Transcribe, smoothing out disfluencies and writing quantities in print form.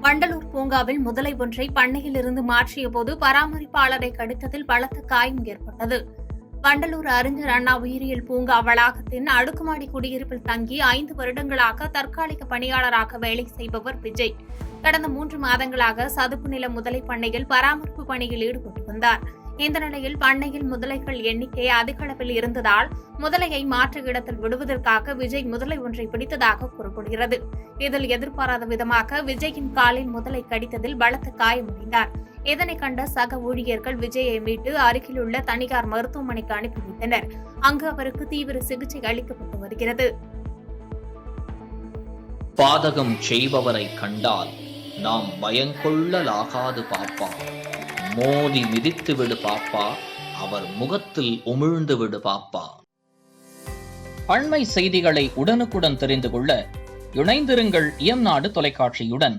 வண்டலூர் பூங்காவில் முதலை ஒன்றை பண்ணையிலிருந்து மாற்றிய போது பராமரிப்பாளரை கடித்ததில் பலத்த காயம் ஏற்பட்டது. வண்டலூர் அறிஞர் அண்ணா உயிரியல் பூங்கா வளாகத்தின் அடுக்குமாடி குடியிருப்பில் தங்கி 5 வருடங்களாக தற்காலிக பணியாளராக வேலை செய்பவர் விஜய். கடந்த 3 மாதங்களாக சதுப்பு நில முதலை பண்ணையில் பராமரிப்பு பணியில் ஈடுபட்டு வந்தார். இந்த நிலையில் பண்ணையில் முதலைகள் எண்ணிக்கை அதிக அளவில் இருந்ததால் முதலையை மாற்று இடத்தில் விடுவதற்காக விஜய் முதலை ஒன்றை பிடித்ததாக கூறப்படுகிறது. இதில் எதிர்பாராத விதமாக விஜயின் காலில் முதலை கடித்ததில் பலத்த காயமடைந்தார். இதனை கண்ட சக ஊழியர்கள் விஜயை மீட்டு அருகிலுள்ள தனியார் மருத்துவமனைக்கு அனுப்பி வைத்தனர். அங்கு அவருக்கு தீவிர சிகிச்சை அளிக்கப்பட்டு வருகிறது. பாதகம் செய்பவரை கண்டால் நாம் பயங்கொள்ளலாகாது பாப்பா. மோதி மிதித்து விடு பாப்பா, அவர் முகத்தில் உமிழ்ந்து விடு பாப்பா. அண்மை செய்திகளை உடனுக்குடன் தெரிந்து கொள்ள இணைந்திருங்கள் இயம்நாடு தொலைக்காட்சியுடன்.